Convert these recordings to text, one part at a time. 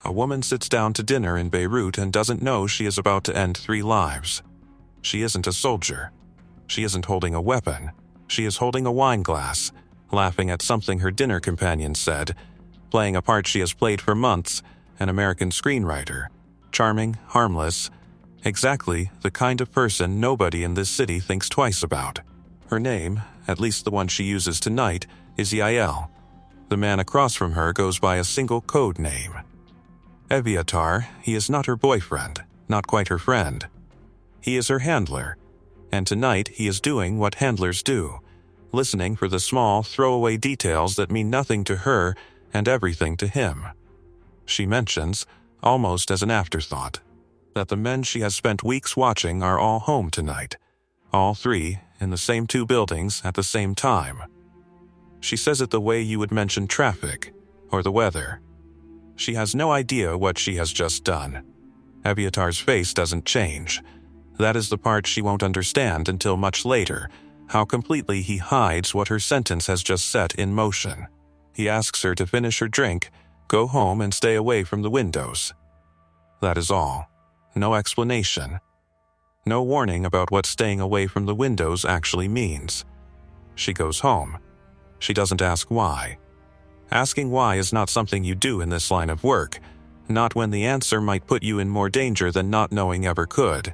A woman sits down to dinner in Beirut and doesn't know she is about to end 3 lives. She isn't a soldier. She isn't holding a weapon. She is holding a wine glass, laughing at something her dinner companion said, playing a part she has played for months, an American screenwriter. Charming, harmless, exactly the kind of person nobody in this city thinks twice about. Her name, at least the one she uses tonight, is Yael. The man across from her goes by a single code name. Eviatar. He is not her boyfriend, not quite her friend. He is her handler, and tonight he is doing what handlers do, listening for the small, throwaway details that mean nothing to her and everything to him. She mentions, almost as an afterthought, that the men she has spent weeks watching are all home tonight, all 3 in the same 2 buildings at the same time. She says it the way you would mention traffic or the weather. She has no idea what she has just done. Eviatar's face doesn't change. That is the part she won't understand until much later, how completely he hides what her sentence has just set in motion. He asks her to finish her drink, go home and stay away from the windows. That is all. No explanation. No warning about what staying away from the windows actually means. She goes home. She doesn't ask why. Asking why is not something you do in this line of work, not when the answer might put you in more danger than not knowing ever could.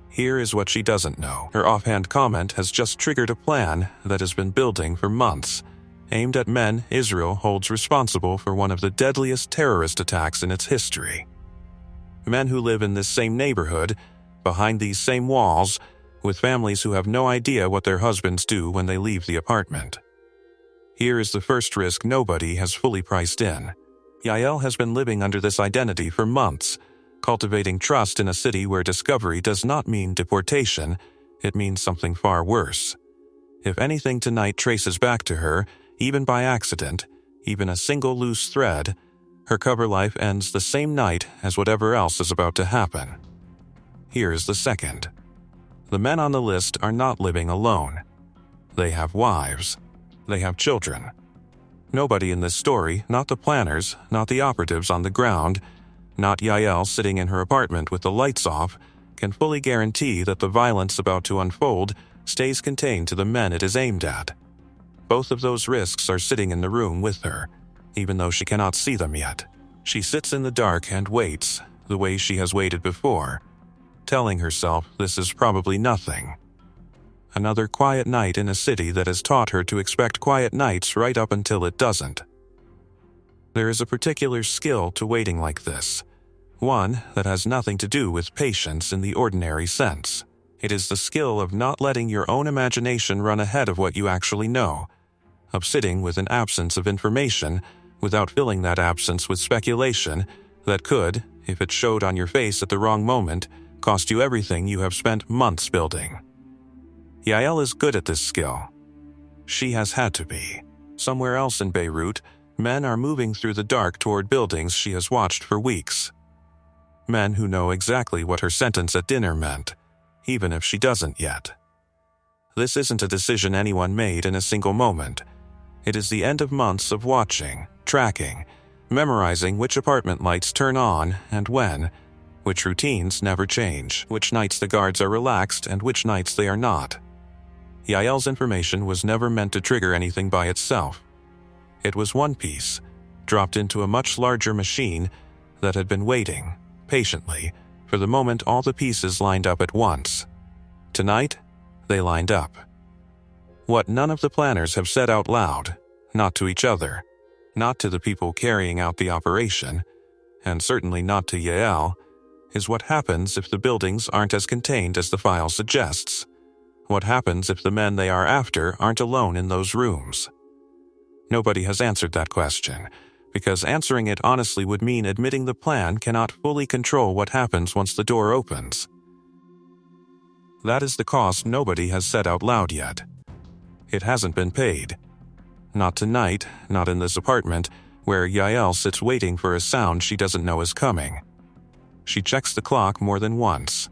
Here is what she doesn't know. Her offhand comment has just triggered a plan that has been building for months, aimed at men Israel holds responsible for one of the deadliest terrorist attacks in its history. Men who live in this same neighborhood, behind these same walls, with families who have no idea what their husbands do when they leave the apartment. Here is the first risk nobody has fully priced in. Yael has been living under this identity for months, cultivating trust in a city where discovery does not mean deportation, it means something far worse. If anything tonight traces back to her, even by accident, even a single loose thread, her cover life ends the same night as whatever else is about to happen. Here is the second. The men on the list are not living alone. They have wives. They have children. Nobody in this story, not the planners, not the operatives on the ground, not Yael sitting in her apartment with the lights off, can fully guarantee that the violence about to unfold stays contained to the men it is aimed at. Both of those risks are sitting in the room with her, even though she cannot see them yet. She sits in the dark and waits, the way she has waited before, telling herself this is probably nothing. Another quiet night in a city that has taught her to expect quiet nights right up until it doesn't. There is a particular skill to waiting like this, one that has nothing to do with patience in the ordinary sense. It is the skill of not letting your own imagination run ahead of what you actually know, of sitting with an absence of information without filling that absence with speculation that could, if it showed on your face at the wrong moment, cost you everything you have spent months building. Yael is good at this skill. She has had to be. Somewhere else in Beirut, men are moving through the dark toward buildings she has watched for weeks. Men who know exactly what her sentence at dinner meant, even if she doesn't yet. This isn't a decision anyone made in a single moment. It is the end of months of watching, tracking, memorizing which apartment lights turn on and when, which routines never change, which nights the guards are relaxed and which nights they are not. Yael's information was never meant to trigger anything by itself. It was one piece, dropped into a much larger machine that had been waiting, patiently, for the moment all the pieces lined up at once. Tonight, they lined up. What none of the planners have said out loud, not to each other, not to the people carrying out the operation, and certainly not to Yael, is what happens if the buildings aren't as contained as the file suggests. What happens if the men they are after aren't alone in those rooms? Nobody has answered that question, because answering it honestly would mean admitting the plan cannot fully control what happens once the door opens. That is the cost nobody has said out loud yet. It hasn't been paid. Not tonight, not in this apartment, where Yael sits waiting for a sound she doesn't know is coming. She checks the clock more than once.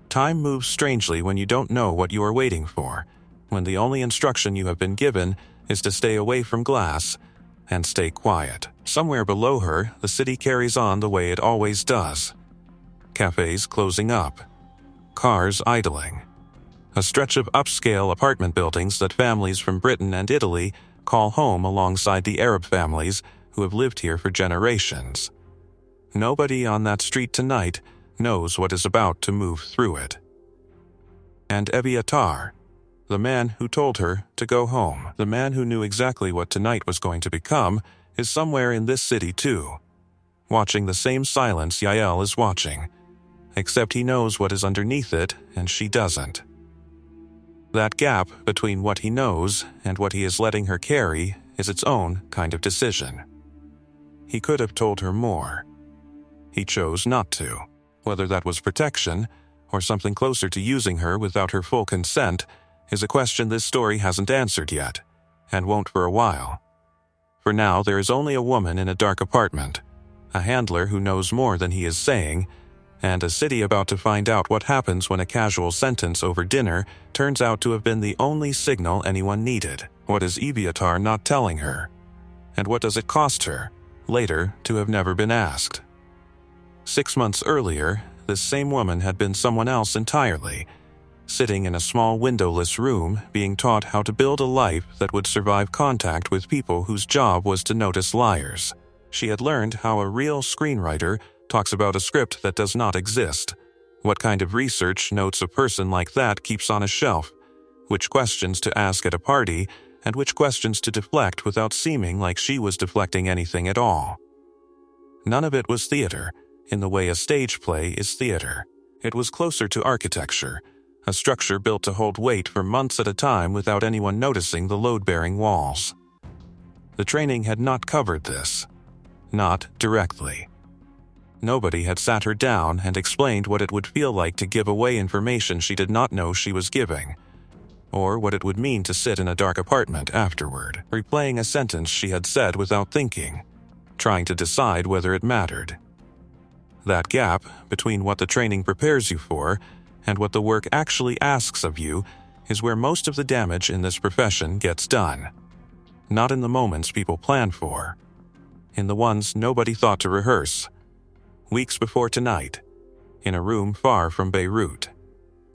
Time moves strangely when you don't know what you are waiting for, when the only instruction you have been given is to stay away from glass, and stay quiet. Somewhere below her, the city carries on the way it always does. Cafes closing up. Cars idling. A stretch of upscale apartment buildings that families from Britain and Italy call home alongside the Arab families who have lived here for generations. Nobody on that street tonight knows what is about to move through it. And Eviatar, the man who told her to go home, the man who knew exactly what tonight was going to become, is somewhere in this city too, watching the same silence Yael is watching, except he knows what is underneath it and she doesn't. That gap between what he knows and what he is letting her carry is its own kind of decision. He could have told her more. He chose not to. Whether that was protection or something closer to using her without her full consent is a question this story hasn't answered yet, and won't for a while. For now, there is only a woman in a dark apartment, a handler who knows more than he is saying, and a city about to find out what happens when a casual sentence over dinner turns out to have been the only signal anyone needed. What is Eviatar not telling her? And what does it cost her, later, to have never been asked? 6 months earlier, this same woman had been someone else entirely, sitting in a small windowless room being taught how to build a life that would survive contact with people whose job was to notice liars. She had learned how a real screenwriter talks about a script that does not exist, what kind of research notes a person like that keeps on a shelf, which questions to ask at a party, and which questions to deflect without seeming like she was deflecting anything at all. None of it was theater, in the way a stage play is theater. It was closer to architecture, a structure built to hold weight for months at a time without anyone noticing the load-bearing walls. The training had not covered this. Not directly. Nobody had sat her down and explained what it would feel like to give away information she did not know she was giving, or what it would mean to sit in a dark apartment afterward, replaying a sentence she had said without thinking, trying to decide whether it mattered. That gap between what the training prepares you for and what the work actually asks of you is where most of the damage in this profession gets done. Not in the moments people plan for. In the ones nobody thought to rehearse. Weeks before tonight, in a room far from Beirut,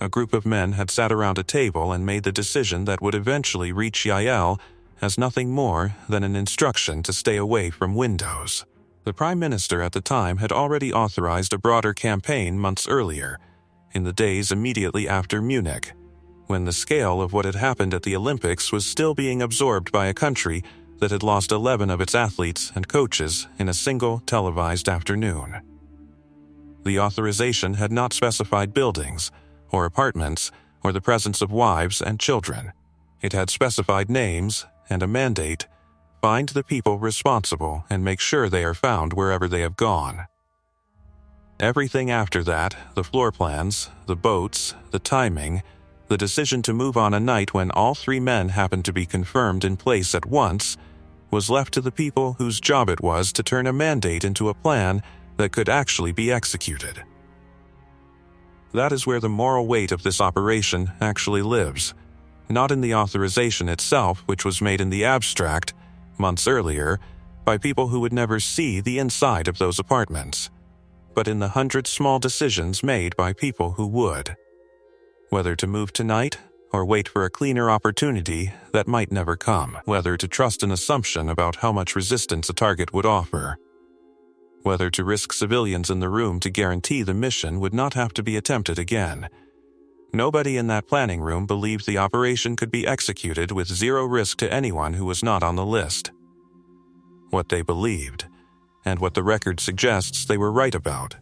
a group of men had sat around a table and made the decision that would eventually reach Yael as nothing more than an instruction to stay away from windows. The Prime Minister at the time had already authorized a broader campaign months earlier, in the days immediately after Munich, when the scale of what had happened at the Olympics was still being absorbed by a country that had lost 11 of its athletes and coaches in a single televised afternoon. The authorization had not specified buildings, or apartments, or the presence of wives and children. It had specified names and a mandate: find the people responsible and make sure they are found wherever they have gone. Everything after that, the floor plans, the boats, the timing, the decision to move on a night when all 3 men happened to be confirmed in place at once, was left to the people whose job it was to turn a mandate into a plan that could actually be executed. That is where the moral weight of this operation actually lives, not in the authorization itself, which was made in the abstract, months earlier, by people who would never see the inside of those apartments, but in the 100 small decisions made by people who would. Whether to move tonight or wait for a cleaner opportunity that might never come. Whether to trust an assumption about how much resistance a target would offer. Whether to risk civilians in the room to guarantee the mission would not have to be attempted again. Nobody in that planning room believed the operation could be executed with zero risk to anyone who was not on the list. What they believed, and what the record suggests they were right about,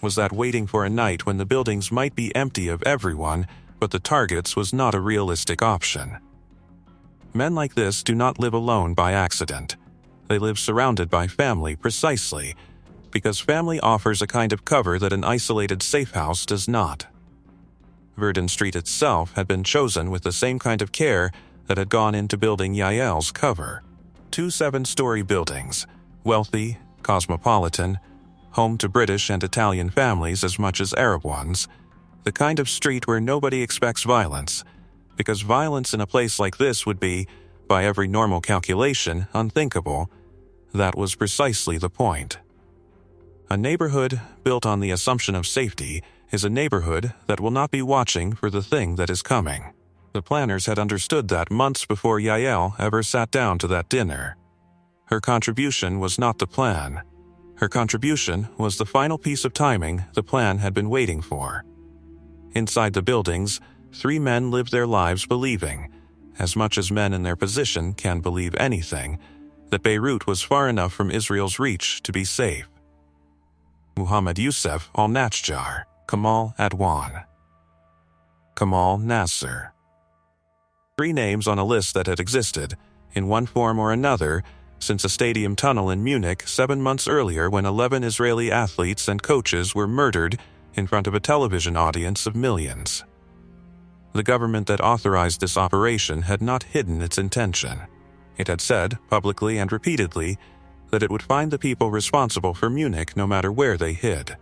was that waiting for a night when the buildings might be empty of everyone but the targets was not a realistic option. Men like this do not live alone by accident. They live surrounded by family precisely, because family offers a kind of cover that an isolated safe house does not. Verdun Street itself had been chosen with the same kind of care that had gone into building Yael's cover. 2 7-story buildings, wealthy, cosmopolitan, home to British and Italian families as much as Arab ones, the kind of street where nobody expects violence, because violence in a place like this would be, by every normal calculation, unthinkable, That was precisely the point. A neighborhood built on the assumption of safety is a neighborhood that will not be watching for the thing that is coming. The planners had understood that months before Yael ever sat down to that dinner. Her contribution was not the plan. Her contribution was the final piece of timing the plan had been waiting for. Inside the buildings, 3 men lived their lives believing, as much as men in their position can believe anything, that Beirut was far enough from Israel's reach to be safe. Muhammad Youssef al-Nachjar, Kamal Adwan, Kamal Nasser. 3 names on a list that had existed, in one form or another, since a stadium tunnel in Munich 7 months earlier when 11 Israeli athletes and coaches were murdered in front of a television audience of millions. The government that authorized this operation had not hidden its intention. It had said, publicly and repeatedly, that it would find the people responsible for Munich no matter where they hid.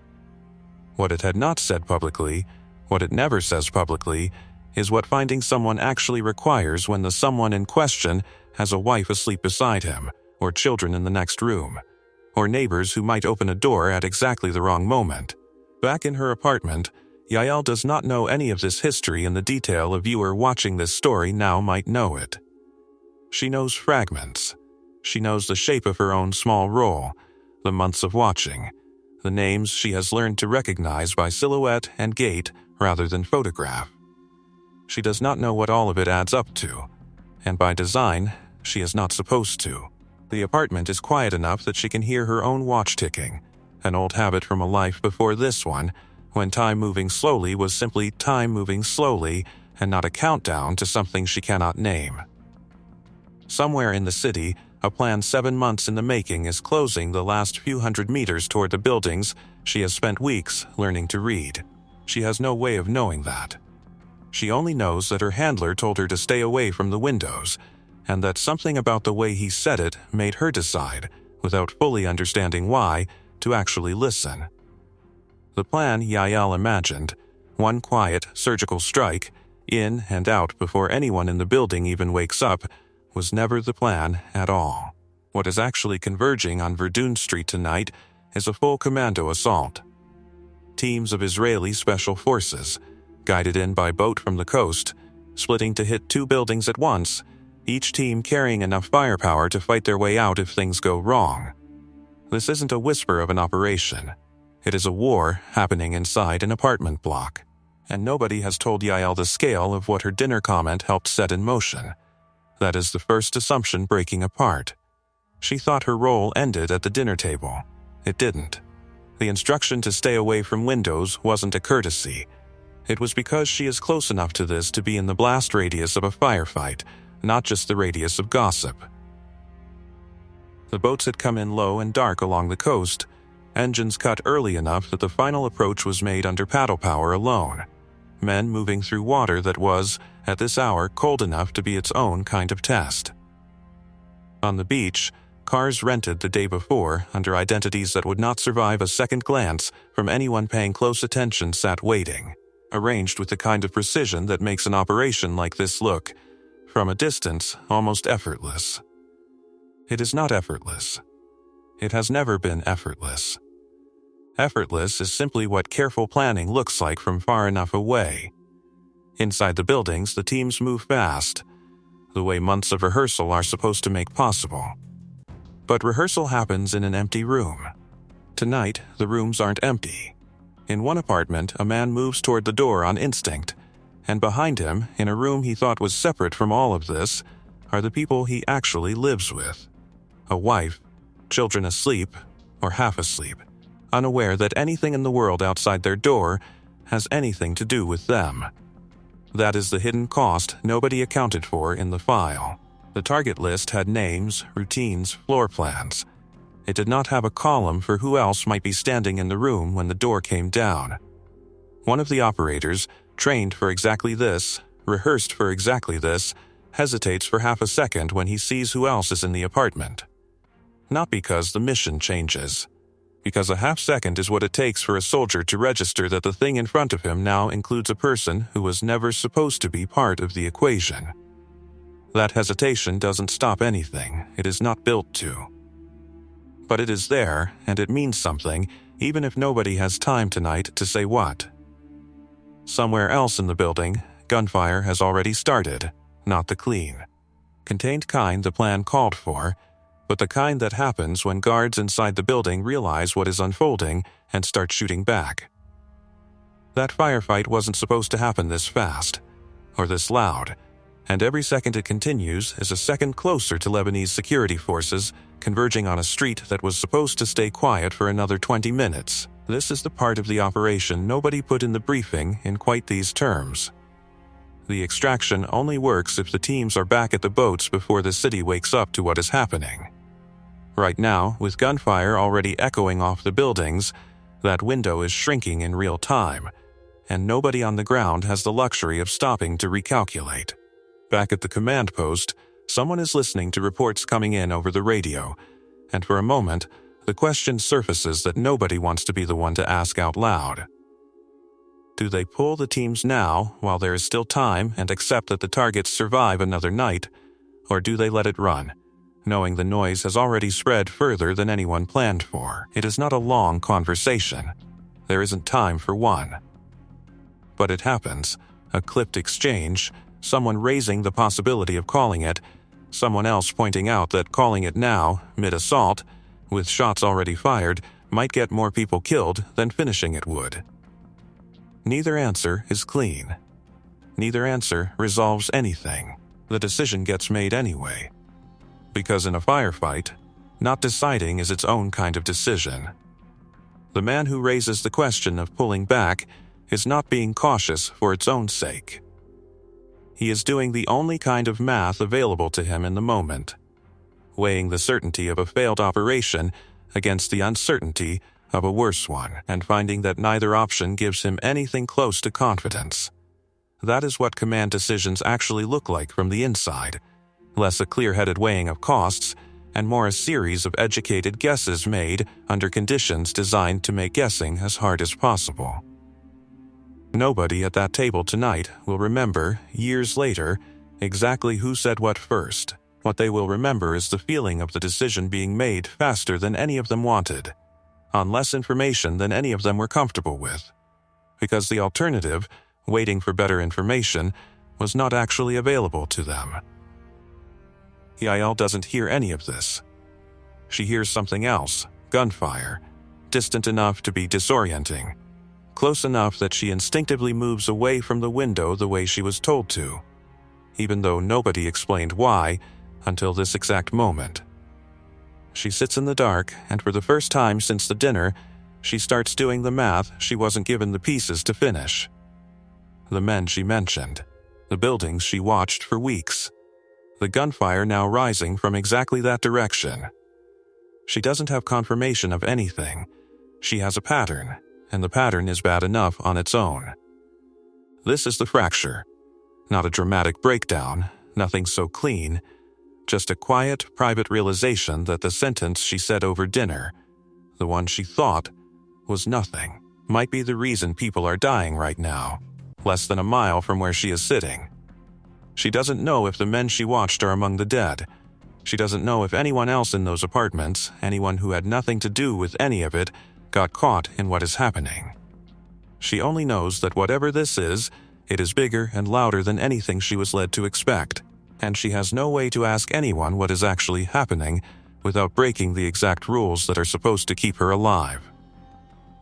What it had not said publicly, what it never says publicly, is what finding someone actually requires when the someone in question has a wife asleep beside him, or children in the next room, or neighbors who might open a door at exactly the wrong moment. Back in her apartment, Yael does not know any of this history in the detail a viewer watching this story now might know it. She knows fragments. She knows the shape of her own small role, the months of watching, the names she has learned to recognize by silhouette and gait rather than photograph. She does not know what all of it adds up to, and by design, she is not supposed to. The apartment is quiet enough that she can hear her own watch ticking, an old habit from a life before this one, when time moving slowly was simply time moving slowly and not a countdown to something she cannot name. Somewhere in the city, a plan 7 months in the making is closing the last few hundred meters toward the buildings she has spent weeks learning to read. She has no way of knowing that. She only knows that her handler told her to stay away from the windows, and that something about the way he said it made her decide, without fully understanding why, to actually listen. The plan Yael imagined, one quiet, surgical strike, in and out before anyone in the building even wakes up, was never the plan at all. What is actually converging on Verdun Street tonight is a full commando assault. Teams of Israeli special forces, guided in by boat from the coast, splitting to hit 2 buildings at once, each team carrying enough firepower to fight their way out if things go wrong. This isn't a whisper of an operation. It is a war happening inside an apartment block. And nobody has told Yael the scale of what her dinner comment helped set in motion. That is the first assumption breaking apart. She thought her role ended at the dinner table. It didn't. The instruction to stay away from windows wasn't a courtesy. It was because she is close enough to this to be in the blast radius of a firefight, not just the radius of gossip. The boats had come in low and dark along the coast, engines cut early enough that the final approach was made under paddle power alone, men moving through water that was, at this hour, cold enough to be its own kind of test. On the beach, cars rented the day before under identities that would not survive a second glance from anyone paying close attention sat waiting, arranged with the kind of precision that makes an operation like this look, from a distance, almost effortless. It is not effortless. It has never been effortless. Effortless is simply what careful planning looks like from far enough away. Inside the buildings, the teams move fast, the way months of rehearsal are supposed to make possible. But rehearsal happens in an empty room. Tonight, the rooms aren't empty. In one apartment, a man moves toward the door on instinct, and behind him, in a room he thought was separate from all of this, are the people he actually lives with. A wife, children asleep, or half asleep, unaware that anything in the world outside their door has anything to do with them. That is the hidden cost nobody accounted for in the file. The target list had names, routines, floor plans. It did not have a column for who else might be standing in the room when the door came down. One of the operators, trained for exactly this, rehearsed for exactly this, hesitates for half a second when he sees who else is in the apartment. Not because the mission changes. Because a half second is what it takes for a soldier to register that the thing in front of him now includes a person who was never supposed to be part of the equation. That hesitation doesn't stop anything. It is not built to. But it is there, and it means something, even if nobody has time tonight to say what. Somewhere else in the building, gunfire has already started, not the clean, contained kind the plan called for, but the kind that happens when guards inside the building realize what is unfolding and start shooting back. That firefight wasn't supposed to happen this fast, or this loud, and every second it continues is a second closer to Lebanese security forces converging on a street that was supposed to stay quiet for another 20 minutes. This is the part of the operation nobody put in the briefing in quite these terms. The extraction only works if the teams are back at the boats before the city wakes up to what is happening. Right now, with gunfire already echoing off the buildings, that window is shrinking in real time, and nobody on the ground has the luxury of stopping to recalculate. Back at the command post, someone is listening to reports coming in over the radio, and for a moment, the question surfaces that nobody wants to be the one to ask out loud. Do they pull the teams now, while there is still time, and accept that the targets survive another night, or do they let it run, knowing the noise has already spread further than anyone planned for? It is not a long conversation. There isn't time for one. But it happens, a clipped exchange, someone raising the possibility of calling it, someone else pointing out that calling it now, mid-assault, with shots already fired, might get more people killed than finishing it would. Neither answer is clean. Neither answer resolves anything. The decision gets made anyway. Because in a firefight, not deciding is its own kind of decision. The man who raises the question of pulling back is not being cautious for its own sake. He is doing the only kind of math available to him in the moment, weighing the certainty of a failed operation against the uncertainty of a worse one, and finding that neither option gives him anything close to confidence. That is what command decisions actually look like from the inside, less a clear-headed weighing of costs, and more a series of educated guesses made under conditions designed to make guessing as hard as possible. Nobody at that table tonight will remember, years later, exactly who said what first. What they will remember is the feeling of the decision being made faster than any of them wanted, on less information than any of them were comfortable with, because the alternative, waiting for better information, was not actually available to them. Yael doesn't hear any of this. She hears something else, gunfire, distant enough to be disorienting, close enough that she instinctively moves away from the window the way she was told to, even though nobody explained why until this exact moment. She sits in the dark, and for the first time since the dinner, she starts doing the math she wasn't given the pieces to finish. The men she mentioned, the buildings she watched for weeks, the gunfire now rising from exactly that direction. She doesn't have confirmation of anything. She has a pattern, and the pattern is bad enough on its own. This is the fracture. Not a dramatic breakdown, nothing so clean, just a quiet, private realization that the sentence she said over dinner, the one she thought was nothing, might be the reason people are dying right now, less than a mile from where she is sitting. She doesn't know if the men she watched are among the dead. She doesn't know if anyone else in those apartments, anyone who had nothing to do with any of it, got caught in what is happening. She only knows that whatever this is, it is bigger and louder than anything she was led to expect, and she has no way to ask anyone what is actually happening without breaking the exact rules that are supposed to keep her alive.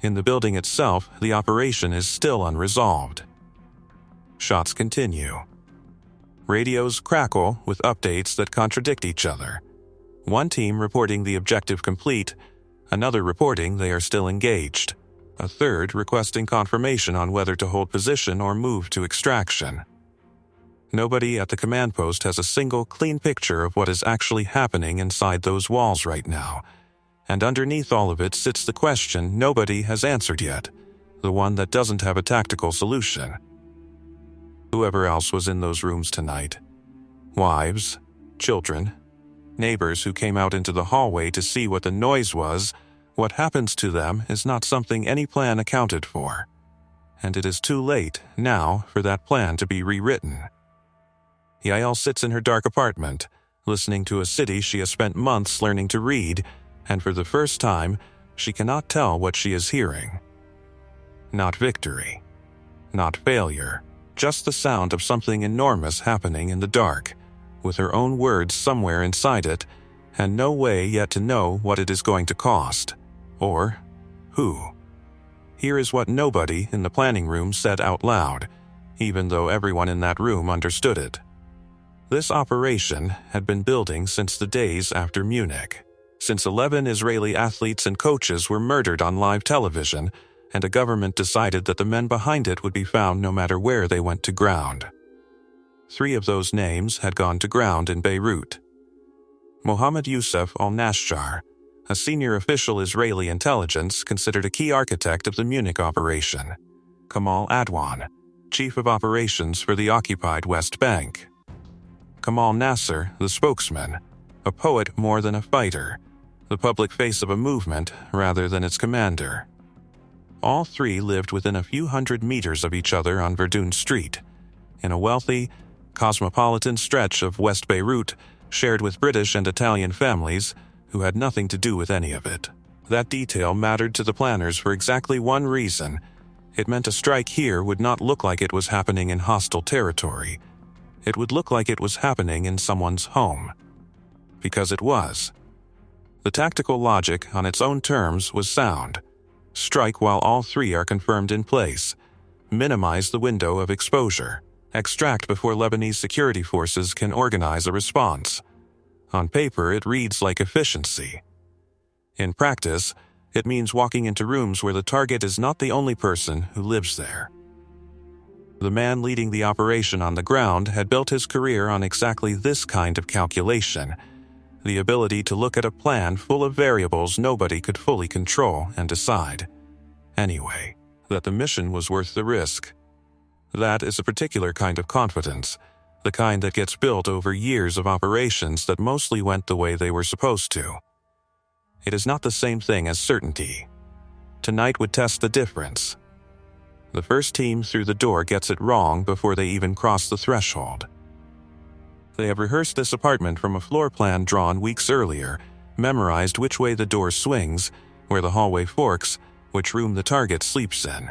In the building itself, the operation is still unresolved. Shots continue. Radios crackle with updates that contradict each other. One team reporting the objective complete, another reporting they are still engaged, a third requesting confirmation on whether to hold position or move to extraction. Nobody at the command post has a single clean picture of what is actually happening inside those walls right now, and underneath all of it sits the question nobody has answered yet, the one that doesn't have a tactical solution. Whoever else was in those rooms tonight, wives, children, neighbors who came out into the hallway to see what the noise was, what happens to them is not something any plan accounted for, and it is too late now for that plan to be rewritten. Yael sits in her dark apartment, listening to a city she has spent months learning to read, and for the first time, she cannot tell what she is hearing. Not victory. Not failure. Just the sound of something enormous happening in the dark, with her own words somewhere inside it, and no way yet to know what it is going to cost. Or who. Here is what nobody in the planning room said out loud, even though everyone in that room understood it. This operation had been building since the days after Munich, since 11 Israeli athletes and coaches were murdered on live television, and a government decided that the men behind it would be found no matter where they went to ground. 3 of those names had gone to ground in Beirut. Mohammed Youssef al-Nashjar, a senior official Israeli intelligence considered a key architect of the Munich operation. Kamal Adwan, chief of operations for the occupied West Bank. Kamal Nasser, the spokesman, a poet more than a fighter, the public face of a movement rather than its commander. All 3 lived within a few hundred meters of each other on Verdun Street, in a wealthy, cosmopolitan stretch of West Beirut shared with British and Italian families who had nothing to do with any of it. That detail mattered to the planners for exactly one reason. It meant a strike here would not look like it was happening in hostile territory. It would look like it was happening in someone's home. Because it was. The tactical logic on its own terms was sound. Strike while all 3 are confirmed in place. Minimize the window of exposure. Extract before Lebanese security forces can organize a response. On paper, it reads like efficiency. In practice, it means walking into rooms where the target is not the only person who lives there. The man leading the operation on the ground had built his career on exactly this kind of calculation, the ability to look at a plan full of variables nobody could fully control and decide, anyway, that the mission was worth the risk. That is a particular kind of confidence, the kind that gets built over years of operations that mostly went the way they were supposed to. It is not the same thing as certainty. Tonight would test the difference. The first team through the door gets it wrong before they even cross the threshold. They have rehearsed this apartment from a floor plan drawn weeks earlier, memorized which way the door swings, where the hallway forks, which room the target sleeps in.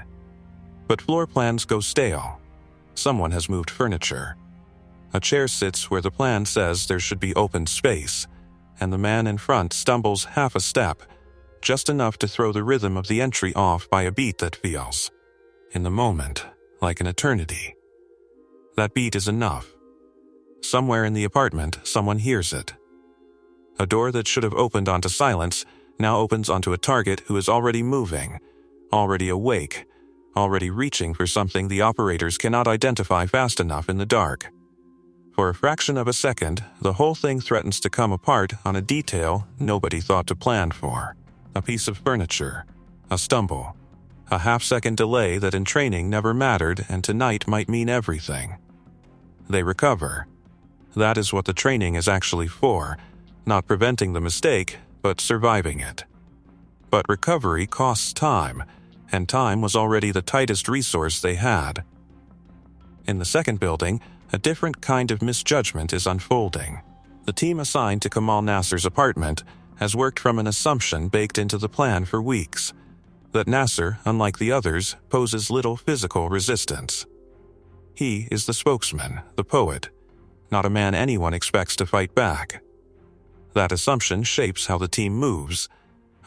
But floor plans go stale. Someone has moved furniture. A chair sits where the plan says there should be open space, and the man in front stumbles half a step, just enough to throw the rhythm of the entry off by a beat that feels, in the moment, like an eternity. That beat is enough. Somewhere in the apartment, someone hears it. A door that should have opened onto silence now opens onto a target who is already moving, already awake, already reaching for something the operators cannot identify fast enough in the dark. For a fraction of a second, the whole thing threatens to come apart on a detail nobody thought to plan for. A piece of furniture, a stumble, a half-second delay that in training never mattered and tonight might mean everything. They recover. That is what the training is actually for, not preventing the mistake, but surviving it. But recovery costs time, and time was already the tightest resource they had. In the second building, a different kind of misjudgment is unfolding. The team assigned to Kamal Nasser's apartment has worked from an assumption baked into the plan for weeks, that Nasser, unlike the others, poses little physical resistance. He is the spokesman, the poet, not a man anyone expects to fight back. That assumption shapes how the team moves,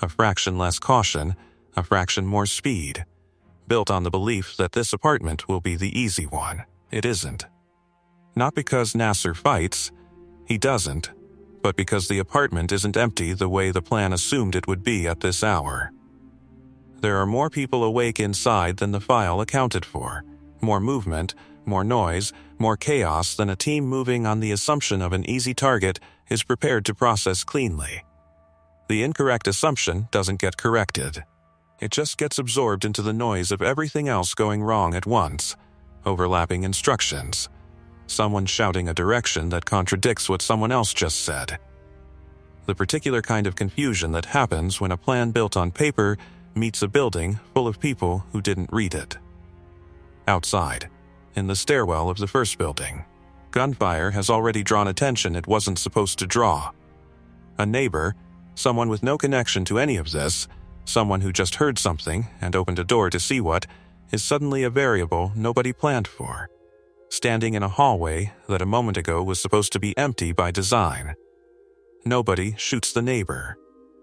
a fraction less caution, a fraction more speed, built on the belief that this apartment will be the easy one. It isn't. Not because Nasser fights, he doesn't, but because the apartment isn't empty the way the plan assumed it would be at this hour. There are more people awake inside than the file accounted for, more movement, more noise, more chaos than a team moving on the assumption of an easy target is prepared to process cleanly. The incorrect assumption doesn't get corrected. It just gets absorbed into the noise of everything else going wrong at once, overlapping instructions, someone shouting a direction that contradicts what someone else just said. The particular kind of confusion that happens when a plan built on paper meets a building full of people who didn't read it. Outside, in the stairwell of the first building, gunfire has already drawn attention it wasn't supposed to draw. A neighbor, Someone with no connection to any of this, someone who just heard something and opened a door to see what, is suddenly a variable nobody planned for, standing in a hallway that a moment ago was supposed to be empty by design. Nobody shoots the neighbor,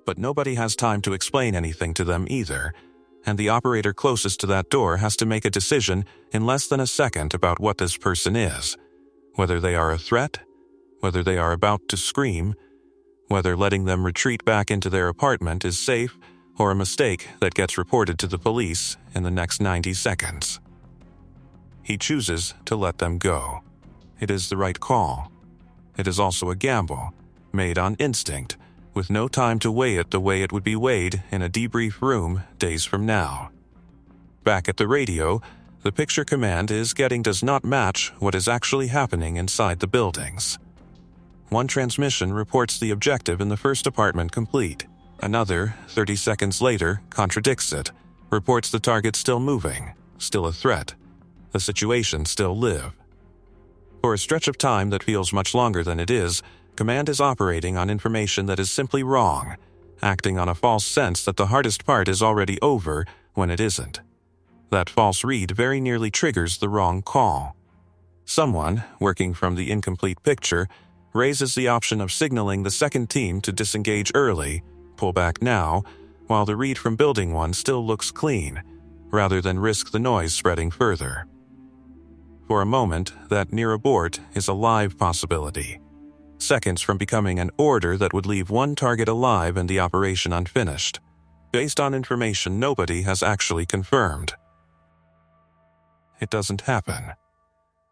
but nobody has time to explain anything to them either, and the operator closest to that door has to make a decision in less than a second about what this person is, whether they are a threat, whether they are about to scream, whether letting them retreat back into their apartment is safe, or a mistake that gets reported to the police in the next 90 seconds. He chooses to let them go. It is the right call. It is also a gamble, made on instinct, with no time to weigh it the way it would be weighed in a debrief room days from now. Back at the radio, the picture command is getting does not match what is actually happening inside the buildings. One transmission reports the objective in the first apartment complete. Another, 30 seconds later, contradicts it, reports the target still moving, still a threat, the situation still live. For a stretch of time that feels much longer than it is, command is operating on information that is simply wrong, acting on a false sense that the hardest part is already over when it isn't. That false read very nearly triggers the wrong call. Someone, working from the incomplete picture, raises the option of signaling the second team to disengage early, pull back now, while the read from Building 1 still looks clean, rather than risk the noise spreading further. For a moment, that near abort is a live possibility, seconds from becoming an order that would leave one target alive and the operation unfinished, based on information nobody has actually confirmed. It doesn't happen.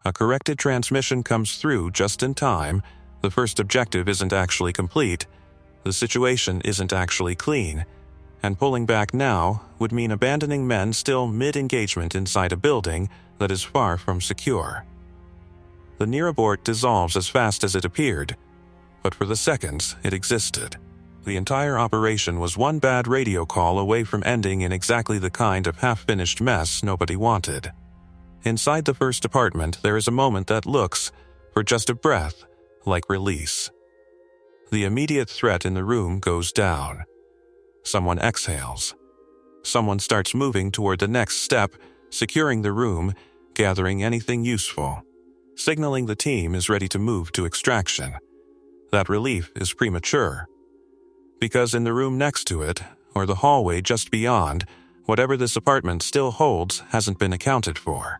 A corrected transmission comes through just in time. The first objective isn't actually complete, the situation isn't actually clean, and pulling back now would mean abandoning men still mid-engagement inside a building that is far from secure. The near abort dissolves as fast as it appeared, but for the seconds it existed. The entire operation was one bad radio call away from ending in exactly the kind of half-finished mess nobody wanted. Inside the first apartment, there is a moment that looks, for just a breath, like release. The immediate threat in the room goes down. Someone exhales. Someone starts moving toward the next step, securing the room, gathering anything useful, signaling the team is ready to move to extraction. That relief is premature, because in the room next to it, or the hallway just beyond, whatever this apartment still holds hasn't been accounted for.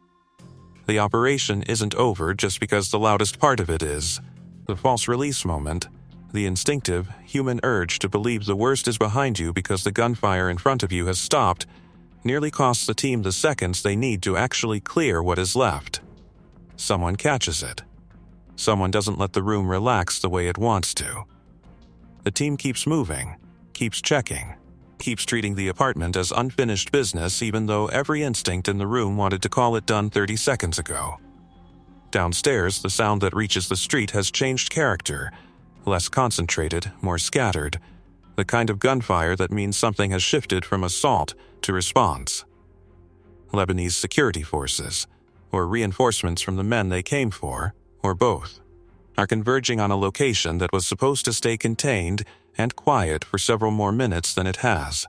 The operation isn't over just because the loudest part of it is. The false release moment, the instinctive, human urge to believe the worst is behind you because the gunfire in front of you has stopped, nearly costs the team the seconds they need to actually clear what is left. Someone catches it. Someone doesn't let the room relax the way it wants to. The team keeps moving, keeps checking, keeps treating the apartment as unfinished business even though every instinct in the room wanted to call it done 30 seconds ago. Downstairs, the sound that reaches the street has changed character, less concentrated, more scattered, the kind of gunfire that means something has shifted from assault to response. Lebanese security forces, or reinforcements from the men they came for, or both, are converging on a location that was supposed to stay contained and quiet for several more minutes than it has.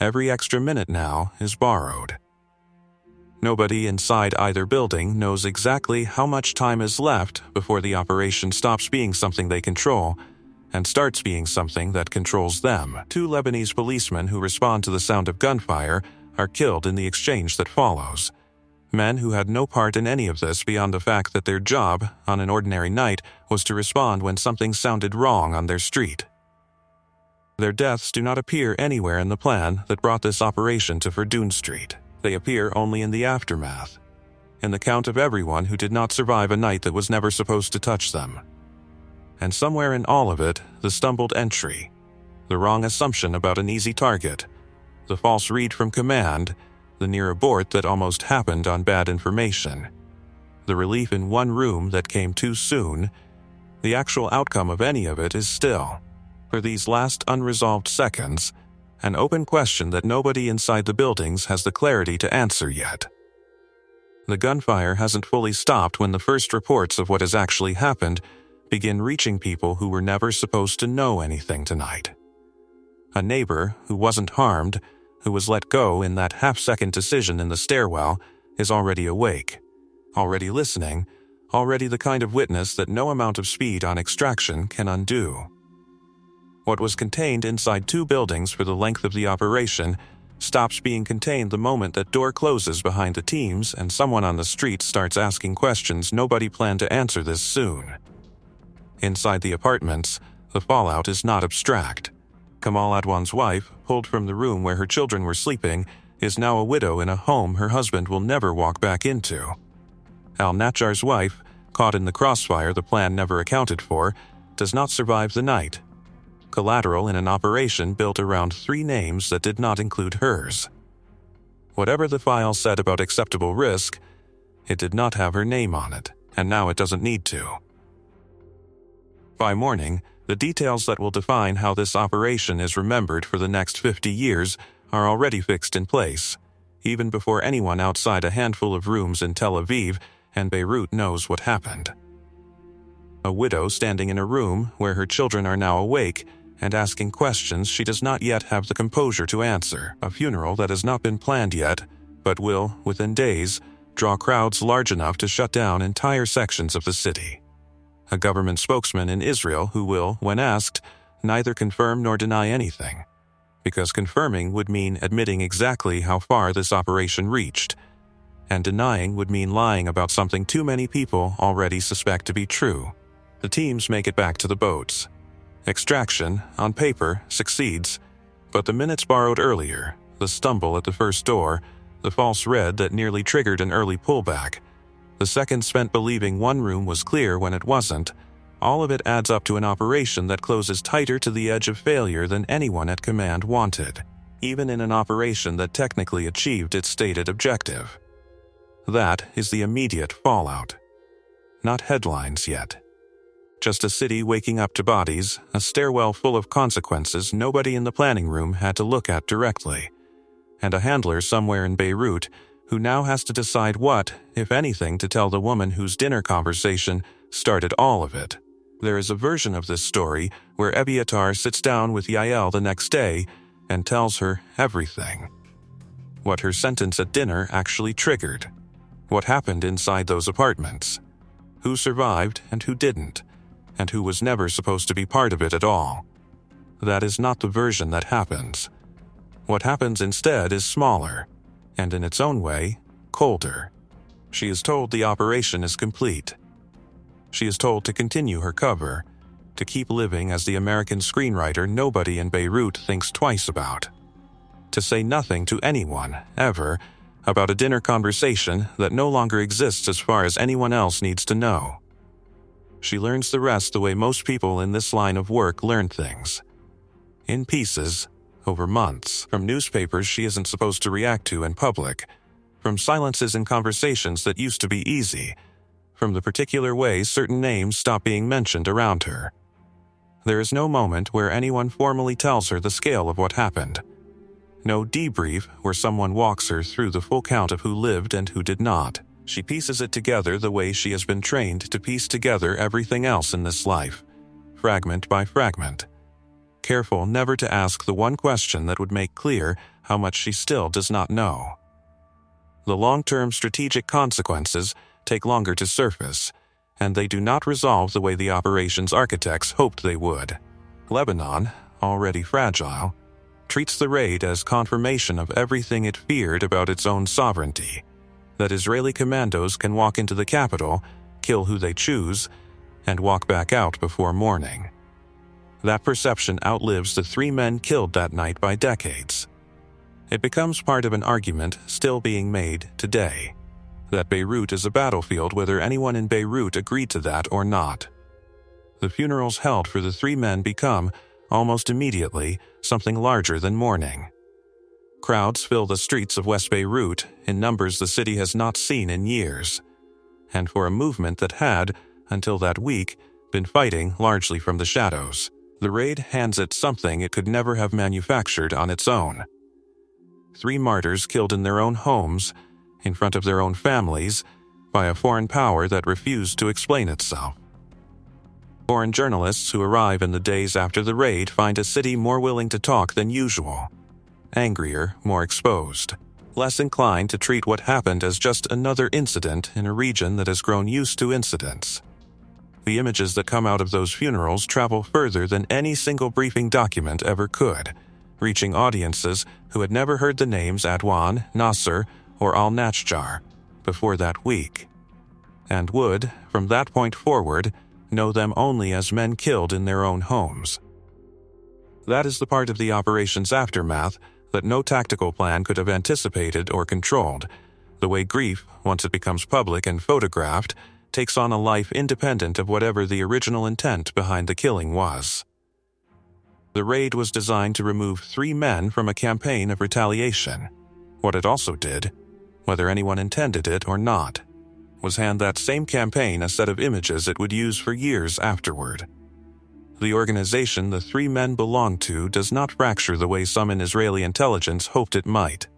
Every extra minute now is borrowed. Nobody inside either building knows exactly how much time is left before the operation stops being something they control and starts being something that controls them. 2 Lebanese policemen who respond to the sound of gunfire are killed in the exchange that follows. Men who had no part in any of this beyond the fact that their job, on an ordinary night, was to respond when something sounded wrong on their street. Their deaths do not appear anywhere in the plan that brought this operation to Verdun Street. They appear only in the aftermath, in the count of everyone who did not survive a night that was never supposed to touch them. And somewhere in all of it, the stumbled entry, the wrong assumption about an easy target, the false read from command, the near abort that almost happened on bad information, the relief in one room that came too soon, the actual outcome of any of it is still, for these last unresolved seconds, an open question that nobody inside the buildings has the clarity to answer yet. The gunfire hasn't fully stopped when the first reports of what has actually happened begin reaching people who were never supposed to know anything tonight. A neighbor who wasn't harmed, who was let go in that half-second decision in the stairwell, is already awake, already listening, already the kind of witness that no amount of speed on extraction can undo. What was contained inside 2 buildings for the length of the operation stops being contained the moment that door closes behind the teams and someone on the street starts asking questions nobody planned to answer this soon. Inside the apartments, the fallout is not abstract. Kamal Adwan's wife, pulled from the room where her children were sleeping, is now a widow in a home her husband will never walk back into. Al-Najjar's wife, caught in the crossfire the plan never accounted for, does not survive the night. Collateral in an operation built around 3 names that did not include hers. Whatever the file said about acceptable risk, it did not have her name on it, and now it doesn't need to. By morning, the details that will define how this operation is remembered for the next 50 years are already fixed in place, even before anyone outside a handful of rooms in Tel Aviv and Beirut knows what happened. A widow standing in a room where her children are now awake and asking questions she does not yet have the composure to answer. A funeral that has not been planned yet, but will, within days, draw crowds large enough to shut down entire sections of the city. A government spokesman in Israel who will, when asked, neither confirm nor deny anything, because confirming would mean admitting exactly how far this operation reached, and denying would mean lying about something too many people already suspect to be true. The teams make it back to the boats. Extraction, on paper, succeeds, but the minutes borrowed earlier, the stumble at the first door, the false read that nearly triggered an early pullback, the seconds spent believing one room was clear when it wasn't, all of it adds up to an operation that closes tighter to the edge of failure than anyone at command wanted, even in an operation that technically achieved its stated objective. That is the immediate fallout. Not headlines yet. Just a city waking up to bodies, a stairwell full of consequences nobody in the planning room had to look at directly, and a handler somewhere in Beirut who now has to decide what, if anything, to tell the woman whose dinner conversation started all of it. There is a version of this story where Ebiatar sits down with Yael the next day and tells her everything. What her sentence at dinner actually triggered. What happened inside those apartments. Who survived and who didn't, and who was never supposed to be part of it at all. That is not the version that happens. What happens instead is smaller, and in its own way, colder. She is told the operation is complete. She is told to continue her cover, to keep living as the American screenwriter nobody in Beirut thinks twice about. To say nothing to anyone, ever, about a dinner conversation that no longer exists as far as anyone else needs to know. She learns the rest the way most people in this line of work learn things. In pieces, over months, from newspapers she isn't supposed to react to in public, from silences in conversations that used to be easy, from the particular way certain names stop being mentioned around her. There is no moment where anyone formally tells her the scale of what happened. No debrief where someone walks her through the full count of who lived and who did not. She pieces it together the way she has been trained to piece together everything else in this life, fragment by fragment, careful never to ask the one question that would make clear how much she still does not know. The long-term strategic consequences take longer to surface, and they do not resolve the way the operation's architects hoped they would. Lebanon, already fragile, treats the raid as confirmation of everything it feared about its own sovereignty, that Israeli commandos can walk into the capital, kill who they choose, and walk back out before morning. That perception outlives the 3 men killed that night by decades. It becomes part of an argument still being made today, that Beirut is a battlefield whether anyone in Beirut agreed to that or not. The funerals held for the 3 men become, almost immediately, something larger than mourning. Crowds fill the streets of West Beirut in numbers the city has not seen in years, and for a movement that had, until that week, been fighting largely from the shadows, the raid hands it something it could never have manufactured on its own. 3 martyrs killed in their own homes, in front of their own families, by a foreign power that refused to explain itself. Foreign journalists who arrive in the days after the raid find a city more willing to talk than usual. Angrier, more exposed. Less inclined to treat what happened as just another incident in a region that has grown used to incidents. The images that come out of those funerals travel further than any single briefing document ever could, reaching audiences who had never heard the names Adwan, Nasser, or al-Najjar before that week, and would, from that point forward, know them only as men killed in their own homes. That is the part of the operation's aftermath that no tactical plan could have anticipated or controlled, the way grief, once it becomes public and photographed, takes on a life independent of whatever the original intent behind the killing was. The raid was designed to remove 3 men from a campaign of retaliation. What it also did, whether anyone intended it or not, was hand that same campaign a set of images it would use for years afterward. The organization the 3 men belonged to does not fracture the way some in Israeli intelligence hoped it might.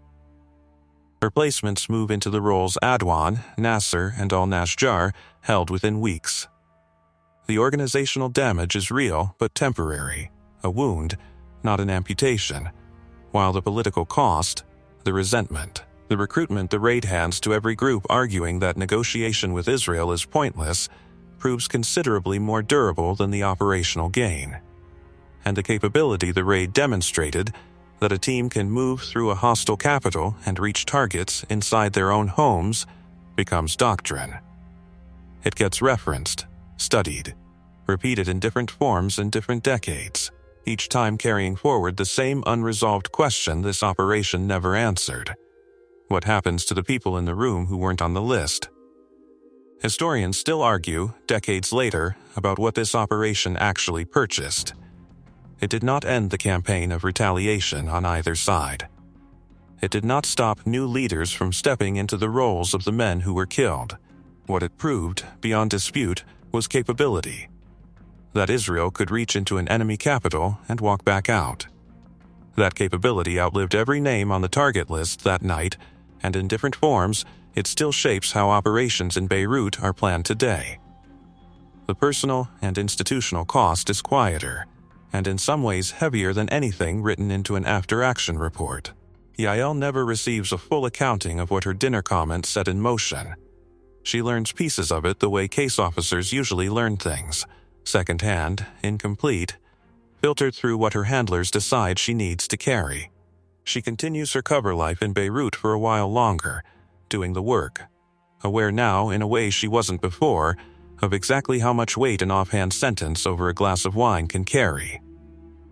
Replacements move into the roles Adwan, Nasser, and al-Najjar held within weeks. The organizational damage is real but temporary, a wound, not an amputation, while the political cost, the resentment, the recruitment the raid hands to every group arguing that negotiation with Israel is pointless, proves considerably more durable than the operational gain. And the capability the raid demonstrated, that a team can move through a hostile capital and reach targets inside their own homes, becomes doctrine. It gets referenced, studied, repeated in different forms in different decades, each time carrying forward the same unresolved question this operation never answered. What happens to the people in the room who weren't on the list? Historians still argue, decades later, about what this operation actually purchased. It did not end the campaign of retaliation on either side. It did not stop new leaders from stepping into the roles of the men who were killed. What it proved, beyond dispute, was capability. That Israel could reach into an enemy capital and walk back out. That capability outlived every name on the target list that night, and in different forms, it still shapes how operations in Beirut are planned today. The personal and institutional cost is quieter, and in some ways heavier than anything written into an after-action report. Yael never receives a full accounting of what her dinner comments set in motion. She learns pieces of it the way case officers usually learn things, secondhand, incomplete, filtered through what her handlers decide she needs to carry. She continues her cover life in Beirut for a while longer, doing the work, aware now, in a way she wasn't before, of exactly how much weight an offhand sentence over a glass of wine can carry.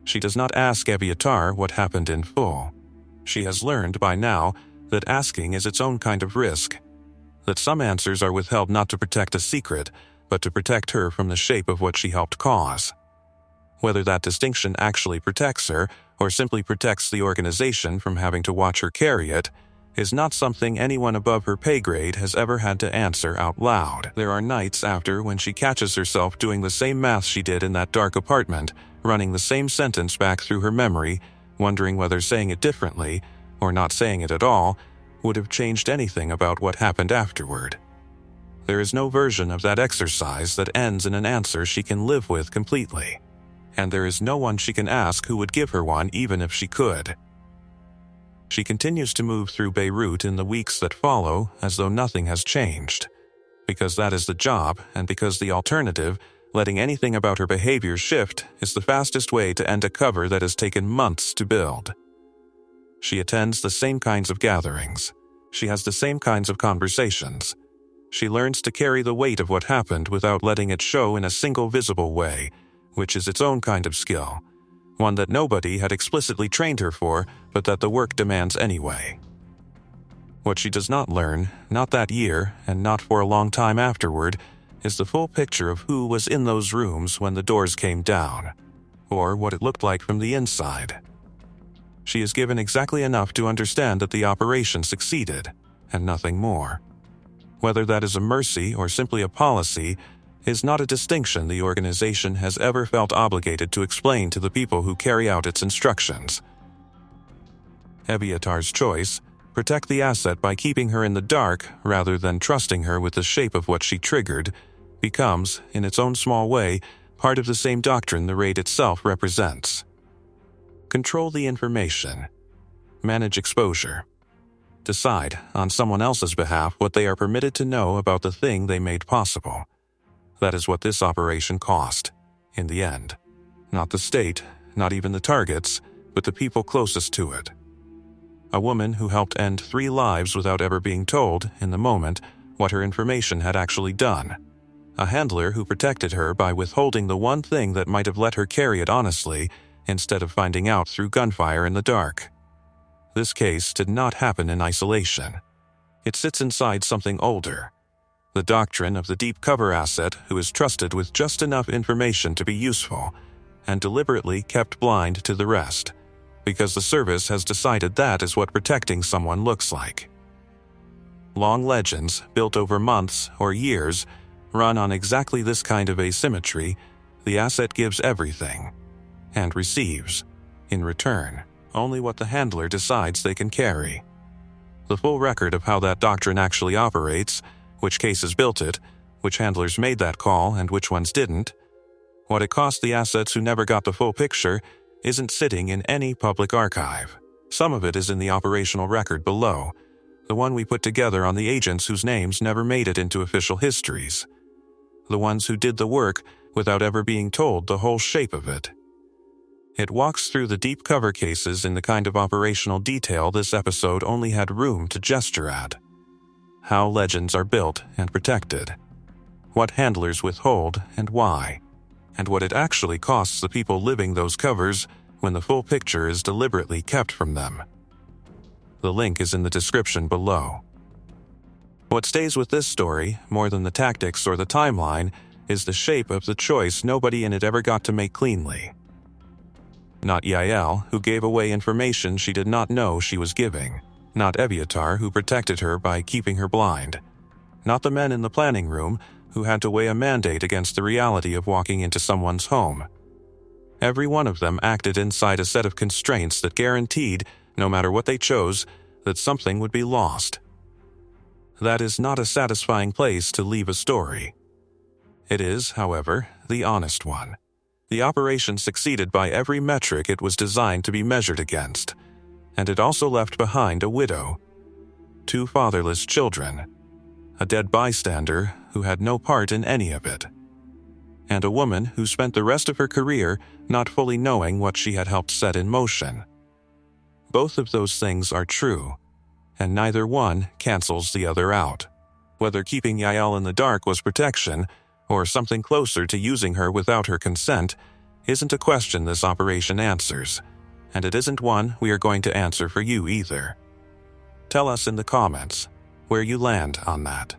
She does not ask Eviatar what happened in full. She has learned by now that asking is its own kind of risk, that some answers are withheld not to protect a secret, but to protect her from the shape of what she helped cause. Whether that distinction actually protects her, or simply protects the organization from having to watch her carry it, is not something anyone above her pay grade has ever had to answer out loud. There are nights after when she catches herself doing the same math she did in that dark apartment, running the same sentence back through her memory, wondering whether saying it differently, or not saying it at all, would have changed anything about what happened afterward. There is no version of that exercise that ends in an answer she can live with completely, and there is no one she can ask who would give her one even if she could. She continues to move through Beirut in the weeks that follow as though nothing has changed, because that is the job, and because the alternative, letting anything about her behavior shift, is the fastest way to end a cover that has taken months to build. She attends the same kinds of gatherings. She has the same kinds of conversations. She learns to carry the weight of what happened without letting it show in a single visible way, which is its own kind of skill, one that nobody had explicitly trained her for, but that the work demands anyway. What she does not learn, not that year, and not for a long time afterward, is the full picture of who was in those rooms when the doors came down, or what it looked like from the inside. She is given exactly enough to understand that the operation succeeded, and nothing more. Whether that is a mercy or simply a policy is not a distinction the organization has ever felt obligated to explain to the people who carry out its instructions. Eviatar's choice, protect the asset by keeping her in the dark rather than trusting her with the shape of what she triggered, becomes, in its own small way, part of the same doctrine the raid itself represents. Control the information. Manage exposure. Decide, on someone else's behalf, what they are permitted to know about the thing they made possible. That is what this operation cost, in the end. Not the state, not even the targets, but the people closest to it. A woman who helped end 3 lives without ever being told, in the moment, what her information had actually done. A handler who protected her by withholding the one thing that might have let her carry it honestly, instead of finding out through gunfire in the dark. This case did not happen in isolation. It sits inside something older. The doctrine of the deep cover asset who is trusted with just enough information to be useful, and deliberately kept blind to the rest, because the service has decided that is what protecting someone looks like. Long legends, built over months or years, run on exactly this kind of asymmetry. The asset gives everything, and receives, in return, only what the handler decides they can carry. The full record of how that doctrine actually operates, which cases built it, which handlers made that call and which ones didn't, what it cost the assets who never got the full picture, isn't sitting in any public archive. Some of it is in the operational record below, the one we put together on the agents whose names never made it into official histories. The ones who did the work without ever being told the whole shape of it. It walks through the deep cover cases in the kind of operational detail this episode only had room to gesture at. How legends are built and protected. What handlers withhold and why. And what it actually costs the people living those covers when the full picture is deliberately kept from them. The link is in the description below. What stays with this story, more than the tactics or the timeline, is the shape of the choice nobody in it ever got to make cleanly. Not Yael, who gave away information she did not know she was giving. Not Eviatar, who protected her by keeping her blind. Not the men in the planning room, who had to weigh a mandate against the reality of walking into someone's home. Every one of them acted inside a set of constraints that guaranteed, no matter what they chose, that something would be lost. That is not a satisfying place to leave a story. It is, however, the honest one. The operation succeeded by every metric it was designed to be measured against, and it also left behind a widow, 2 fatherless children, a dead bystander who had no part in any of it, and a woman who spent the rest of her career not fully knowing what she had helped set in motion. Both of those things are true, and neither one cancels the other out. Whether keeping Yael in the dark was protection, or something closer to using her without her consent, isn't a question this operation answers, and it isn't one we are going to answer for you either. Tell us in the comments where you land on that.